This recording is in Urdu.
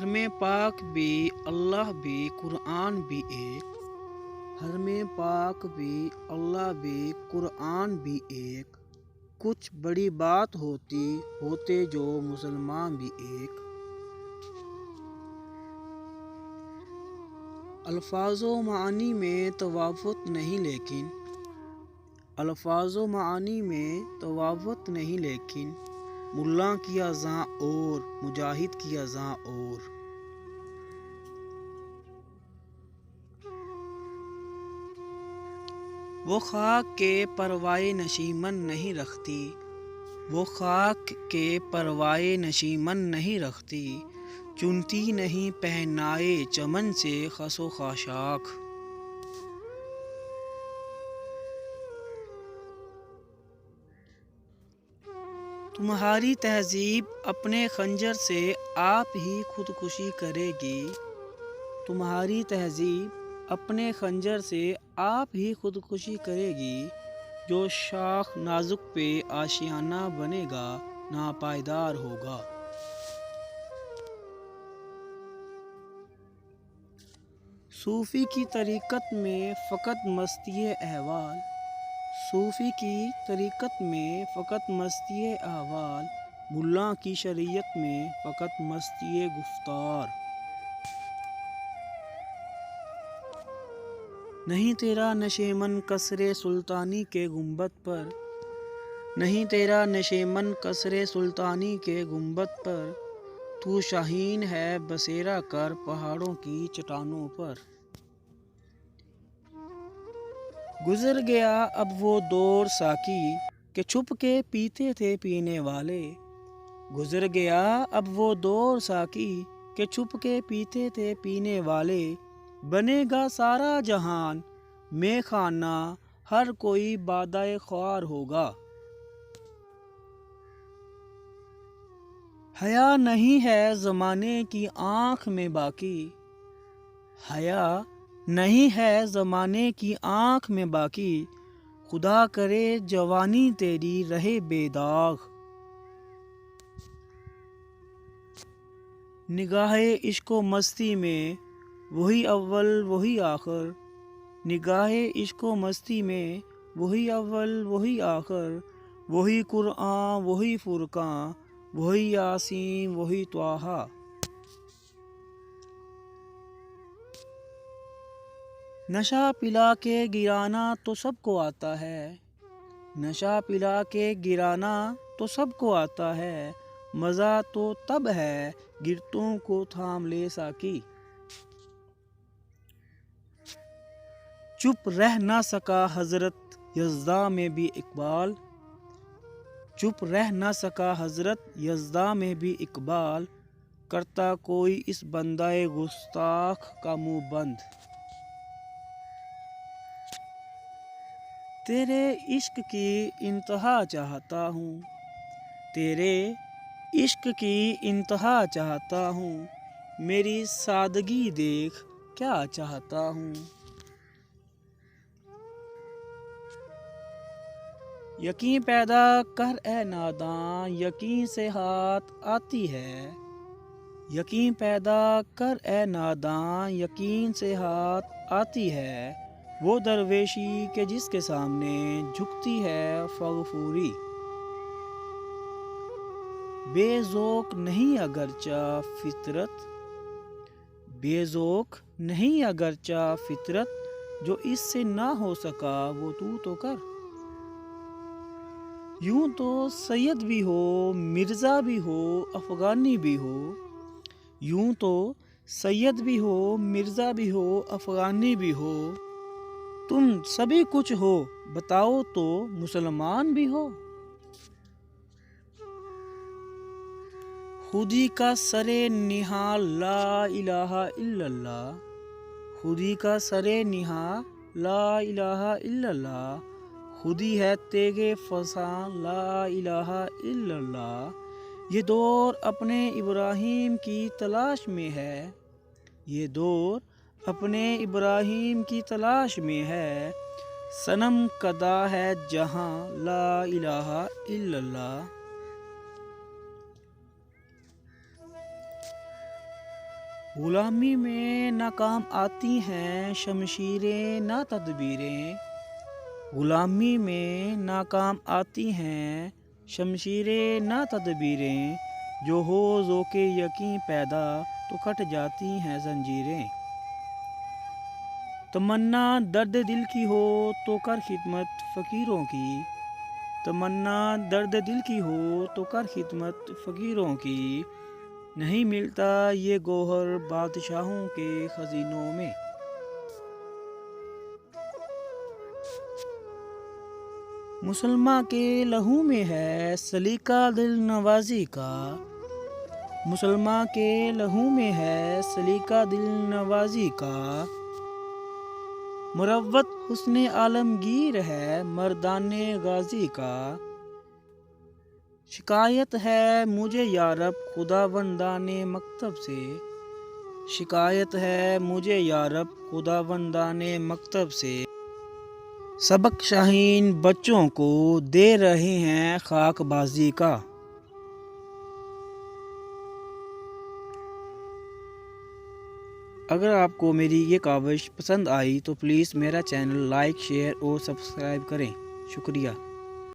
حرم پاک بھی اللہ بھی قرآن بھی ایک، حرم پاک بھی اللہ بھی قرآن بھی ایک، کچھ بڑی بات ہوتے جو مسلمان بھی ایک۔ الفاظ و معانی میں تفاوت نہیں لیکن، الفاظ و معانی میں تفاوت نہیں لیکن، ملا کی اذاں اور مجاہد کی اذاں اور۔ وہ خاک کے پروائے نشیمن نہیں رکھتی، وہ خاک کے پروائے نشیمن نہیں رکھتی، چنتی نہیں پہنائے چمن سے خس و خاشاک۔ تمہاری تہذیب اپنے خنجر سے آپ ہی خودکشی کرے گی، تمہاری تہذیب اپنے خنجر سے آپ ہی خودکشی کرے گی، جو شاخ نازک پہ آشیانہ بنے گا ناپائیدار ہوگا۔ صوفی کی طریقت میں فقط مستی احوال، صوفی کی طریقت میں فقط مستی احوال، ملا کی شریعت میں فقط مستی گفتار۔ نہیں تیرا نشیمن قصر سلطانی کے گنبد پر، نہیں تیرا نشیمن قصر سلطانی کے گنبد پر، تو شاہین ہے بسیرا کر پہاڑوں کی چٹانوں پر۔ گزر گیا اب وہ دور ساقی کہ چھپ کے پیتے تھے پینے والے، گزر گیا اب وہ دور ساقی کہ چھپ کے پیتے تھے پینے والے، بنے گا سارا جہان مے خانہ ہر کوئی بادۂ خوار ہوگا۔ حیا نہیں ہے زمانے کی آنکھ میں باقی، حیا نہیں ہے زمانے کی آنکھ میں باقی، خدا کرے جوانی تیری رہے بے داغ۔ نگاہ عشق و مستی میں وہی اول وہی آخر، نگاہ عشق و مستی میں وہی اول وہی آخر، وہی قرآن وہی فرقان وہی یاسین وہی طٰہٰ۔ نشہ پلا کے گرانا تو سب کو آتا ہے، نشہ پلا کے گرانا تو سب کو آتا ہے، مزہ تو تب ہے گرتوں کو تھام لے ساقی۔ چپ رہ نہ سکا حضرت یزداں میں بھی اقبال، چپ رہ نہ سکا حضرت یزداں میں بھی اقبال، کرتا کوئی اس بندہ گستاخ کا منہ بند۔ تیرے عشق کی انتہا چاہتا ہوں، تیرے عشق کی انتہا چاہتا ہوں، میری سادگی دیکھ کیا چاہتا ہوں۔ یقین پیدا کر اے ناداں یقین سے ہاتھ آتی ہے، یقین پیدا کر اے ناداں یقین سے ہاتھ آتی ہے، وہ درویشی کہ جس کے سامنے جھکتی ہے فغفوری۔ بے ذوق نہیں اگرچہ فطرت، بے ذوق نہیں اگرچہ فطرت، جو اس سے نہ ہو سکا وہ تو کر۔ یوں تو سید بھی ہو مرزا بھی ہو افغانی بھی ہو، یوں تو سید بھی ہو مرزا بھی ہو افغانی بھی ہو، تم سبھی کچھ ہو بتاؤ تو مسلمان بھی ہو۔ خودی کا سر نہاں لا الہ الا اللہ، خودی کا سر نہاں لا الہ الا اللہ، خودی ہے تیغ فساں لا الہ الا اللہ۔ یہ دور اپنے ابراہیم کی تلاش میں ہے، یہ دور اپنے ابراہیم کی تلاش میں ہے، صنم کدہ ہے جہاں لا الہ الا اللہ۔ غلامی میں ناکام آتی ہیں شمشیریں نہ تدبیریں، غلامی میں ناکام آتی ہیں شمشیریں نہ تدبیریں، جو ہو ذوق یقین پیدا تو کٹ جاتی ہیں زنجیریں۔ تمنا درد دل کی ہو تو کر خدمت فقیروں کی، تمنا درد دل کی ہو تو کر خدمت فقیروں کی، نہیں ملتا یہ گوہر بادشاہوں کے خزینوں میں۔ مسلماں کے لہو میں ہے سلیقہ دل نوازی کا، مسلماں کے لہو میں ہے سلیقہ دل نوازی کا، مروت حسن عالمگیر ہے مردان غازی کا، شکایت ہے مجھے یارب خداوندان مکتب سے، شکایت ہے مجھے یارب خداوندان مکتب سے، سبق شاہین بچوں کو دے رہے ہیں خاک بازی کا۔ اگر آپ کو میری یہ کاوش پسند آئی تو پلیز میرا چینل لائک، شیئر اور سبسکرائب کریں۔ شکریہ۔